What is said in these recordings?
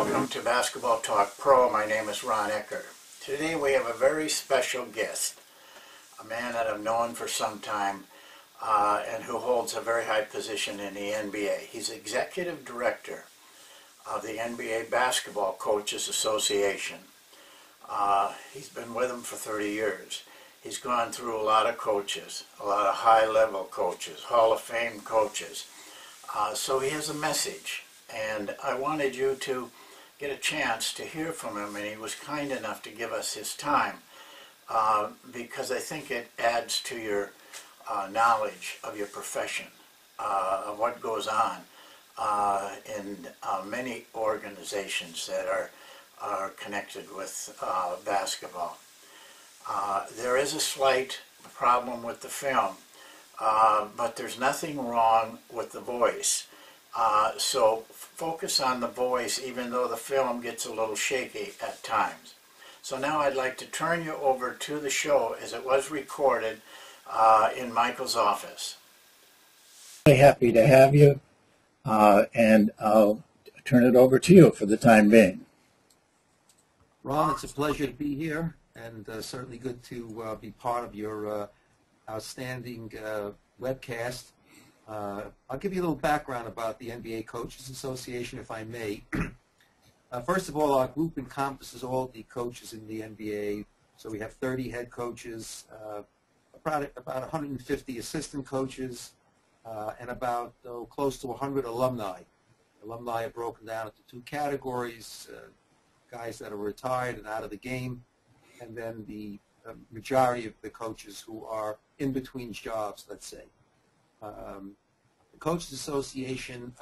welcome to Basketball Talk Pro. My name is Ron Ecker. Today we have a very special guest, a man that I've known for some time and who holds a very high position in the NBA. He's Executive Director of the NBA Basketball Coaches Association. He's been with them for 30 years. He's gone through a lot of coaches, a lot of high-level coaches, Hall of Fame coaches. So he has a message, and I wanted you to get a chance to hear from him, and he was kind enough to give us his time because I think it adds to your knowledge of your profession, of what goes on in many organizations that are connected with basketball. There is a slight problem with the film, but there's nothing wrong with the voice. So focus on the voice, even though the film gets a little shaky at times. So now I'd like to turn you over to the show as it was recorded in Michael's office. Really happy to have you, and I'll turn it over to you for the time being. Ron, it's a pleasure to be here, and certainly good to be part of your outstanding webcast. I'll give you a little background about the NBA Coaches Association, if I may. First of all, our group encompasses all the coaches in the NBA. So we have 30 head coaches, about 150 assistant coaches, and about close to 100 alumni. Alumni are broken down into two categories, guys that are retired and out of the game, and then the majority of the coaches who are in between jobs, let's say. The Coaches Association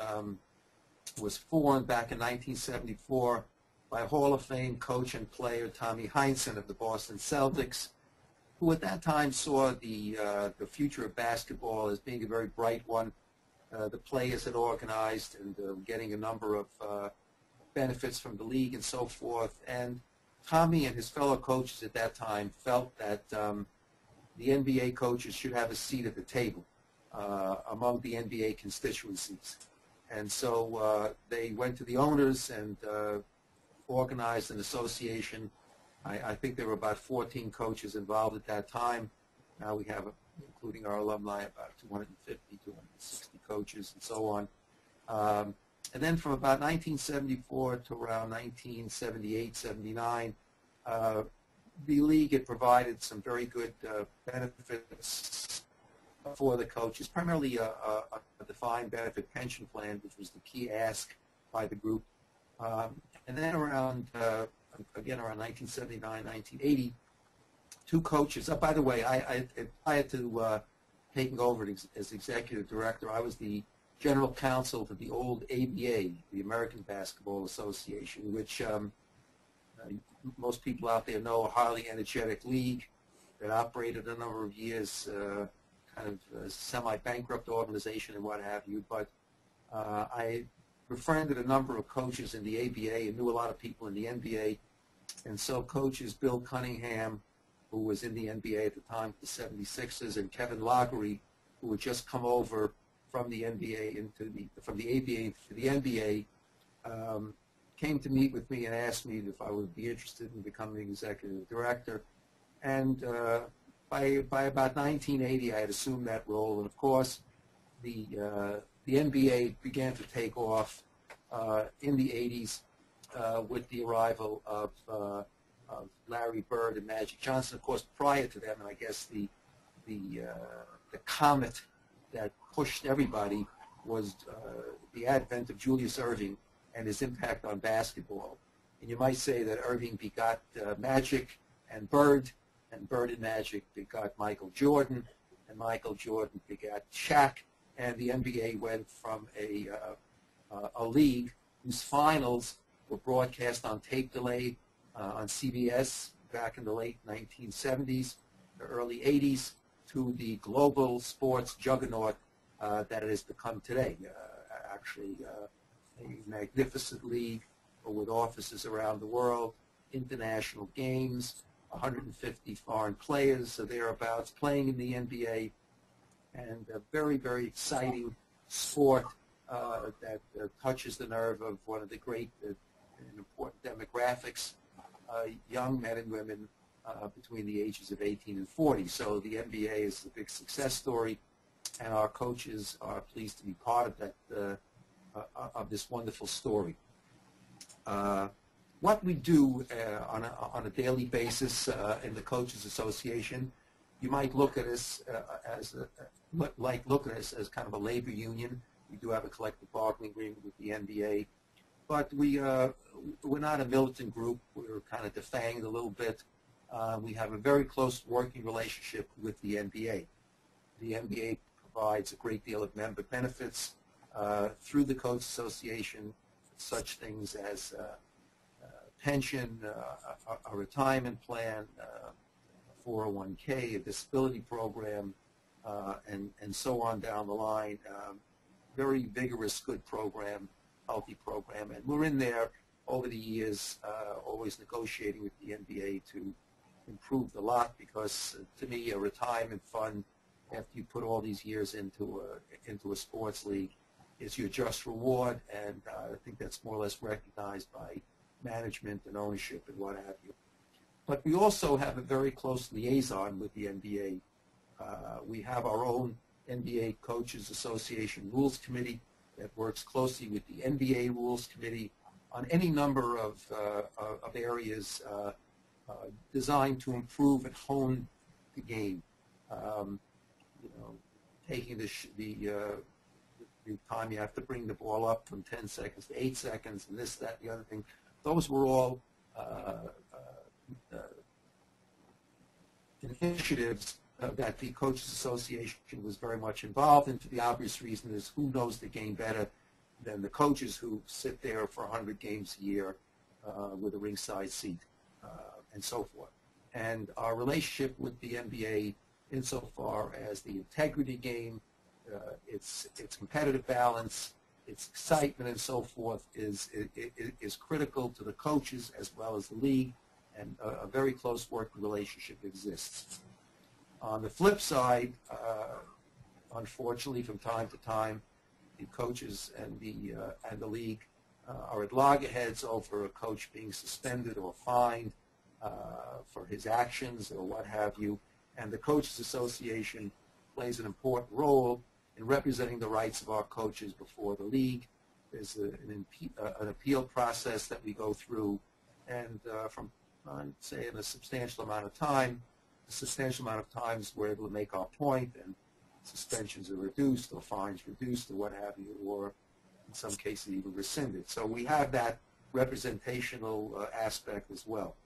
was formed back in 1974 by Hall of Fame coach and player Tommy Heinsohn of the Boston Celtics, who at that time saw the future of basketball as being a very bright one. The players had organized and getting a number of benefits from the league and so forth. And Tommy and his fellow coaches at that time felt that the NBA coaches should have a seat at the table among the NBA constituencies. And so they went to the owners and organized an association. I think there were about 14 coaches involved at that time. Now we have, including our alumni, about 250, 260 coaches and so on. And then from about 1974 to around 1978, 79, the league had provided some very good benefits for the coaches, primarily a defined benefit pension plan, which was the key ask by the group. And then around, again, around 1979, 1980, two coaches. By the way, prior to taking over as executive director, I was the general counsel to the old ABA, the American Basketball Association, which most people out there know, a highly energetic league that operated a number of years, kind of a semi-bankrupt organization and what have you. But I befriended a number of coaches in the ABA and knew a lot of people in the NBA. And so coaches Bill Cunningham, who was in the NBA at the time, the 76ers, and Kevin Loughery, who had just come over from the NBA from the ABA into the NBA, came to meet with me and asked me if I would be interested in becoming executive director. And by about 1980, I had assumed that role. And of course, the NBA began to take off in the 80s with the arrival of Larry Bird and Magic Johnson. Of course, prior to them, and I guess the comet that pushed everybody was the advent of Julius Erving and his impact on basketball. And you might say that Erving begot Magic and Bird and Magic begot Michael Jordan, and Michael Jordan begot Shaq, and the NBA went from a league whose finals were broadcast on tape delay on CBS back in the late 1970s, the early 80s, to the global sports juggernaut that it has become today. Actually, a magnificent league with offices around the world, international games, 150 foreign players or thereabouts playing in the NBA, and a very, very exciting sport that touches the nerve of one of the great in important demographics, young men and women between the ages of 18 and 40. So the NBA is a big success story, and our coaches are pleased to be part of that, of this wonderful story. What we do on a daily basis in the Coaches Association, you might look at us look at us as kind of a labor union. We do have a collective bargaining agreement with the NBA, but we're not a militant group. We're kind of defanged a little bit. We have a very close working relationship with the NBA. The NBA provides a great deal of member benefits through the Coaches Association, such things as pension, a retirement plan, a 401k, a disability program, and so on down the line. Very vigorous, good program, healthy program, and we're in there over the years, always negotiating with the NBA to improve the lot, because to me, a retirement fund, after you put all these years into a sports league, is your just reward, and I think that's more or less recognized by management and ownership and what have you. But we also have a very close liaison with the NBA. We have our own NBA Coaches Association Rules Committee that works closely with the NBA Rules Committee on any number of areas designed to improve and hone the game. Taking the time you have to bring the ball up from 10 seconds to 8 seconds, and this, that, and the other thing. Those were all initiatives that the Coaches Association was very much involved in, for the obvious reason is who knows the game better than the coaches who sit there for 100 games a year with a ringside seat and so forth. And our relationship with the NBA, insofar as the integrity game, its competitive balance, its excitement and so forth, is critical to the coaches as well as the league, and a very close working relationship exists. On the flip side, unfortunately, from time to time, the coaches and the league are at loggerheads over a coach being suspended or fined for his actions or what have you, and the Coaches Association plays an important role in representing the rights of our coaches before the league. There's an appeal process that we go through, and from, I'd say, in a substantial amount of times we're able to make our point, and suspensions are reduced or fines reduced or what have you, or in some cases even rescinded. So we have that representational aspect as well.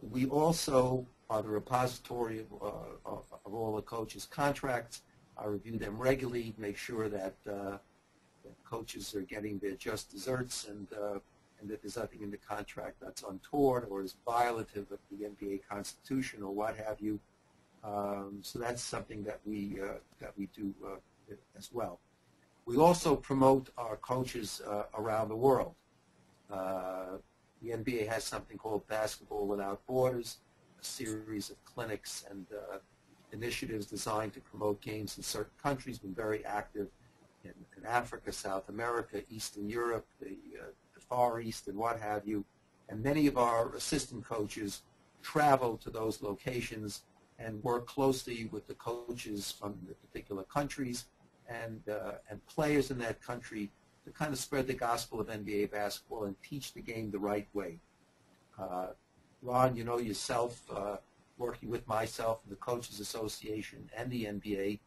We also are the repository of all the coaches' contracts. I review them regularly, make sure that coaches are getting their just desserts, and that there's nothing in the contract that's untoward or is violative of the NBA Constitution or what have you. So that's something that we do as well. We also promote our coaches around the world. The NBA has something called Basketball Without Borders, a series of clinics and initiatives designed to promote games in certain countries. Been very active in Africa, South America, Eastern Europe, the Far East, and what have you. And many of our assistant coaches travel to those locations and work closely with the coaches from the particular countries and players in that country to kind of spread the gospel of NBA basketball and teach the game the right way. Ron, you know yourself, working with myself and the Coaches Association and the NBA,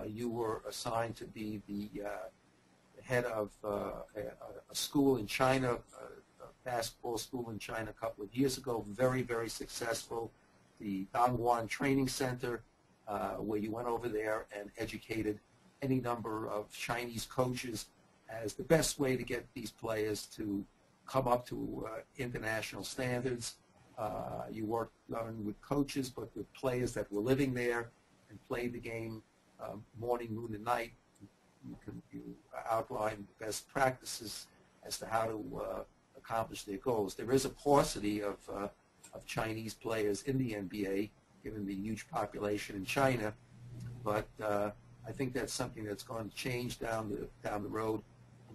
you were assigned to be the head of a school in China, a basketball school in China a couple of years ago, very, very successful. The Dongguan Training Center, where you went over there and educated any number of Chinese coaches as the best way to get these players to come up to international standards. You worked not only with coaches, but with players that were living there and played the game morning, noon, and night. You outline the best practices as to how to accomplish their goals. There is a paucity of Chinese players in the NBA, given the huge population in China, but I think that's something that's going to change down the road.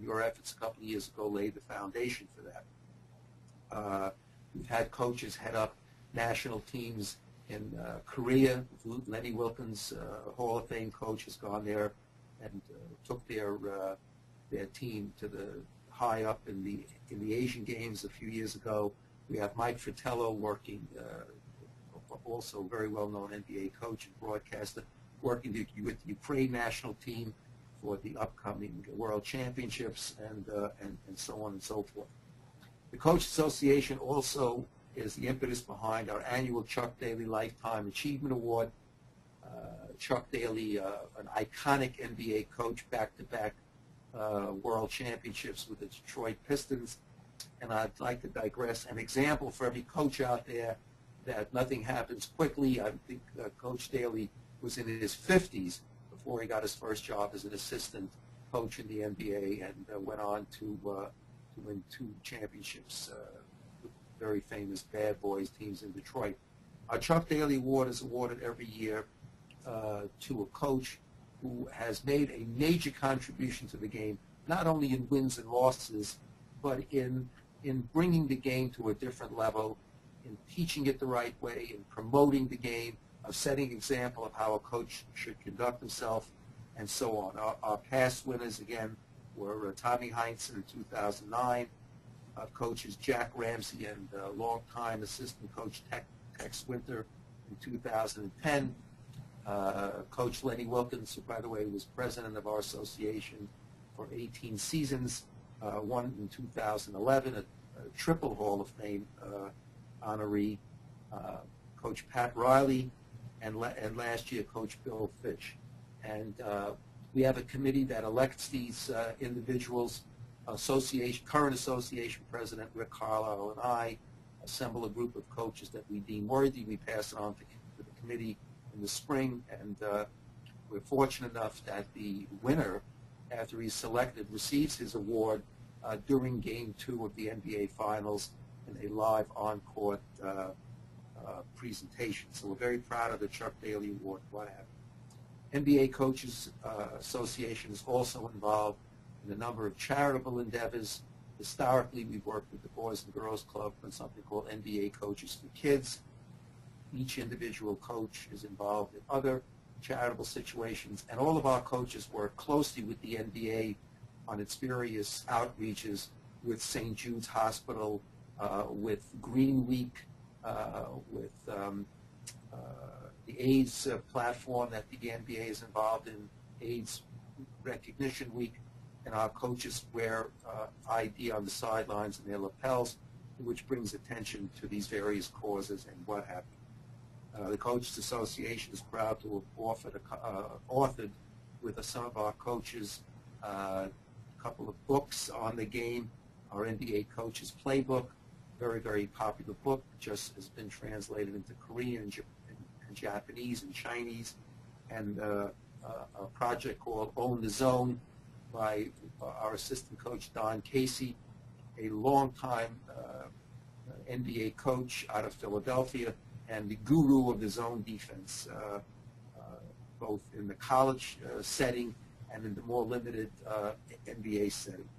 your efforts a couple of years ago laid the foundation for that. We've had coaches head up national teams in Korea. Lenny Wilkins, Hall of Fame coach, has gone there and took their team to the high up in the Asian Games a few years ago. We have Mike Fratello working, also very well-known NBA coach and broadcaster, working with the Ukraine national team for the upcoming World Championships and so on and so forth. The Coach Association also is the impetus behind our annual Chuck Daly Lifetime Achievement Award. Chuck Daly, an iconic NBA coach, back-to-back World Championships with the Detroit Pistons. And I'd like to digress. An example for every coach out there that nothing happens quickly. I think Coach Daly was in his 50s before he got his first job as an assistant coach in the NBA, and went on to win 2 championships with very famous bad boys teams in Detroit. Our Chuck Daly Award is awarded every year to a coach who has made a major contribution to the game, not only in wins and losses, but in bringing the game to a different level, in teaching it the right way, in promoting the game, of setting an example of how a coach should conduct himself, and so on. Our past winners, again, were Tommy Heinsohn in 2009, coaches Jack Ramsey and longtime assistant coach Tex Winter in 2010, Coach Lenny Wilkins, who, by the way, was president of our association for 18 seasons, won in 2011, a triple Hall of Fame honoree, Coach Pat Riley, and last year Coach Bill Fitch. And we have a committee that elects these individuals. Current association president Rick Carlisle and I assemble a group of coaches that we deem worthy. We pass it on to the committee in the spring, and we're fortunate enough that the winner, after he's selected, receives his award during Game 2 of the NBA Finals in a live on-court presentation. So we're very proud of the Chuck Daly Award. What have you. NBA Coaches Association is also involved in a number of charitable endeavors. Historically, we've worked with the Boys and Girls Club on something called NBA Coaches for Kids. Each individual coach is involved in other charitable situations, and all of our coaches work closely with the NBA on its various outreaches with St. Jude's Hospital, with Green Week, with the AIDS platform that the NBA is involved in, AIDS Recognition Week, and our coaches wear ID on the sidelines and their lapels, which brings attention to these various causes and what have you. The Coaches Association is proud to have authored with some of our coaches a couple of books on the game. Our NBA Coaches Playbook, very, very popular book, just has been translated into Korean and Japanese and Chinese, and a project called Own the Zone by our assistant coach Don Casey, a longtime NBA coach out of Philadelphia and the guru of the zone defense, both in the college setting and in the more limited NBA setting.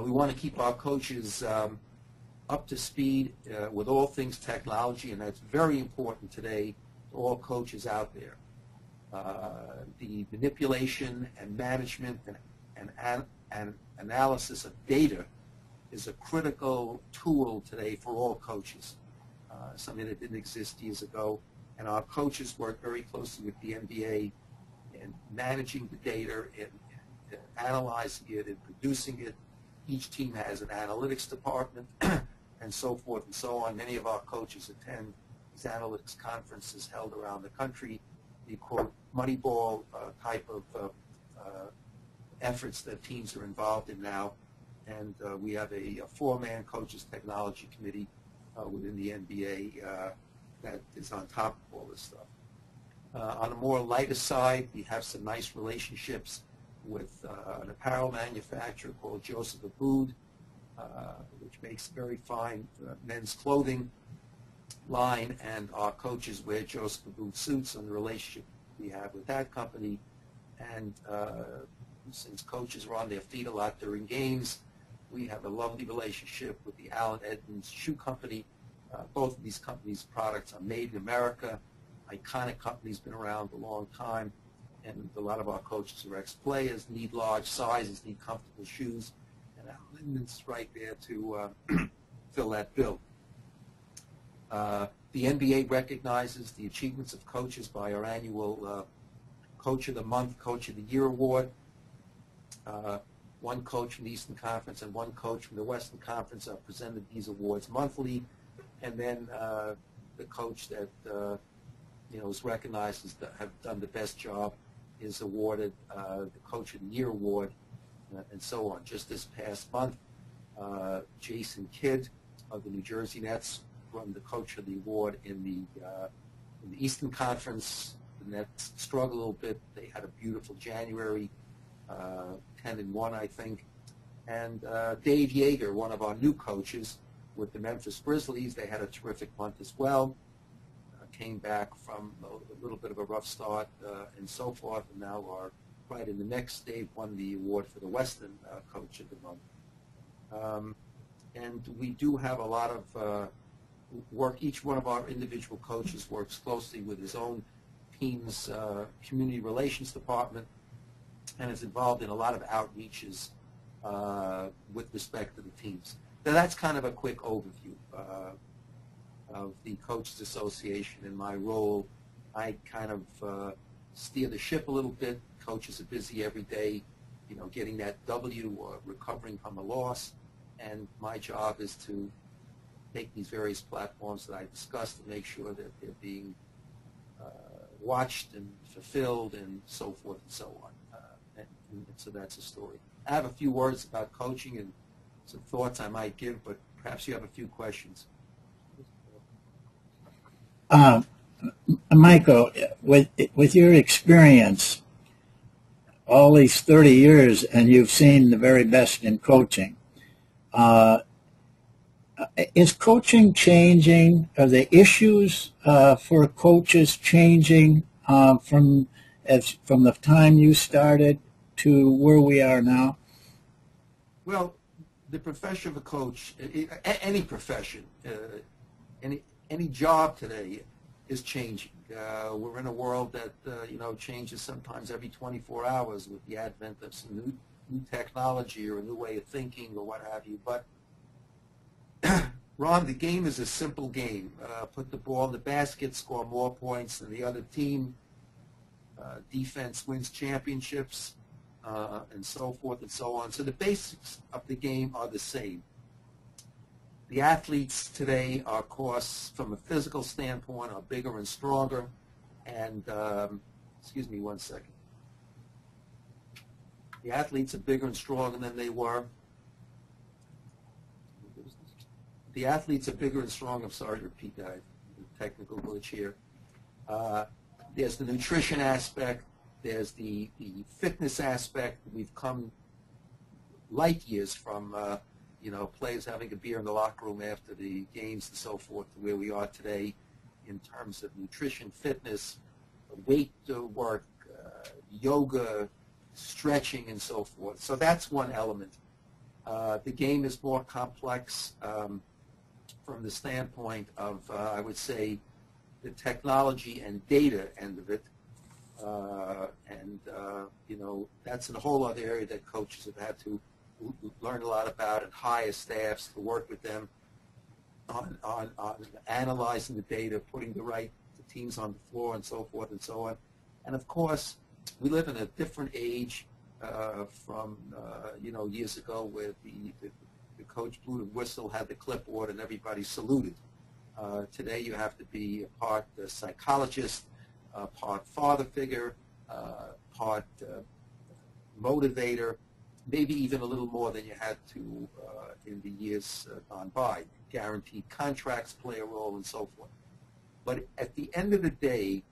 We want to keep our coaches up to speed with all things technology, and that's very important today to all coaches out there. The manipulation and management and analysis of data is a critical tool today for all coaches, something that didn't exist years ago. And our coaches work very closely with the NBA in managing the data, in analyzing it, and producing it. Each team has an analytics department and so forth and so on. Many of our coaches attend these analytics conferences held around the country, the quote Moneyball type of efforts that teams are involved in now. And we have a four-man coaches technology committee within the NBA that is on top of all this stuff. On a more lighter side, we have some nice relationships with an apparel manufacturer called Joseph Abboud, which makes very fine men's clothing line, and our coaches wear Joseph Abboud suits, and the relationship we have with that company. And since coaches are on their feet a lot during games, we have a lovely relationship with the Allen Edmonds Shoe Company. Both of these companies' products are made in America. Iconic companies, been around a long time, and a lot of our coaches are ex-players, need large sizes, need comfortable shoes, and Allen Edmonds is right there to fill that bill. The NBA recognizes the achievements of coaches by our annual Coach of the Month, Coach of the Year award. One coach from the Eastern Conference and one coach from the Western Conference are presented these awards monthly, and then the coach that is recognized as have done the best job is awarded the Coach of the Year award, and so on. Just this past month, Jason Kidd of the New Jersey Nets won the Coach of the Award in the Eastern Conference. The Nets struggled a little bit. They had a beautiful January, 10-1, I think. And Dave Yeager, one of our new coaches with the Memphis Grizzlies, they had a terrific month as well. Came back from a little bit of a rough start and so forth, and now are right in the mix. Dave won the award for the Western Coach of the Month. And we do have a lot of work. Each one of our individual coaches works closely with his own team's community relations department and is involved in a lot of outreaches with respect to the teams. So that's kind of a quick overview of the Coaches Association. In my role, I kind of steer the ship a little bit. Coaches are busy every day, getting that W or recovering from a loss, and my job is to take these various platforms that I discussed and make sure that they're being watched and fulfilled and so forth and so on. And so that's a story. I have a few words about coaching and some thoughts I might give, but perhaps you have a few questions. Michael, with your experience, all these 30 years, and you've seen the very best in coaching, is coaching changing? Are the issues for coaches changing from the time you started to where we are now? Well, the profession of a coach, any profession, any job today is changing. We're in a world that changes sometimes every 24 hours with the advent of some new technology or a new way of thinking or what have you. But Ron, the game is a simple game. Put the ball in the basket, score more points than the other team. Defense wins championships, and so forth and so on. So the basics of the game are the same. The athletes today are, of course, from a physical standpoint, are bigger and stronger. And, excuse me one second. The athletes are bigger and stronger than they were. The athletes are bigger and stronger. I'm sorry to repeat that. Technical glitch here. There's the nutrition aspect. There's the fitness aspect. We've come light years from players having a beer in the locker room after the games and so forth to where we are today in terms of nutrition, fitness, weight work, yoga, stretching, and so forth. So that's one element. The game is more complex from the standpoint of, I would say, the technology and data end of it. That's a whole other area that coaches have had to learn a lot about and hire staffs to work with them on analyzing the data, putting the right teams on the floor and so forth and so on. And of course, we live in a different age from years ago where the coach blew the whistle, had the clipboard, and everybody saluted. Today you have to be a part psychologist, part father figure, part motivator, maybe even a little more than you had to in the years gone by. Guaranteed contracts play a role and so forth. But at the end of the day,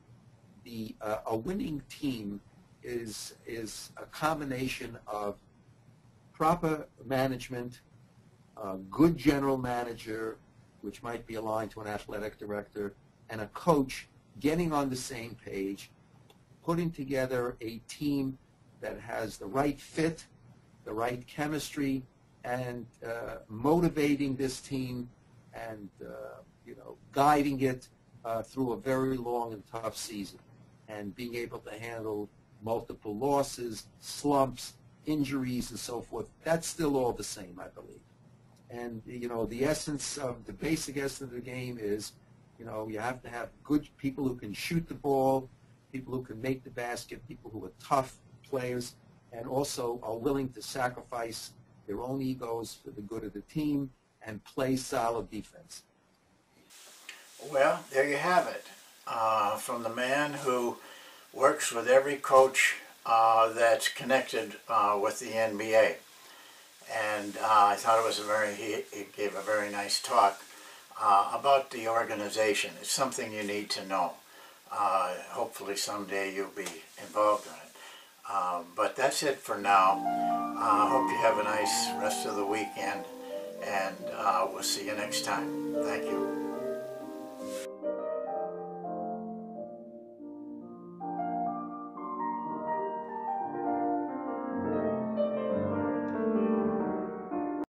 a winning team is a combination of proper management, a good general manager, which might be aligned to an athletic director, and a coach getting on the same page, putting together a team that has the right fit, the right chemistry, and motivating this team and guiding it through a very long and tough season, and being able to handle multiple losses, slumps, injuries, and so forth. That's still all the same, I believe. And the essence of the basic essence of the game is, you have to have good people who can shoot the ball, people who can make the basket, people who are tough players, and also are willing to sacrifice their own egos for the good of the team and play solid defense. Well, there you have it. From the man who works with every coach that's connected with the NBA. And I thought it was he gave a very nice talk about the organization. It's something you need to know. Hopefully someday you'll be involved in it. But that's it for now. I hope you have a nice rest of the weekend, and we'll see you next time. Thank you.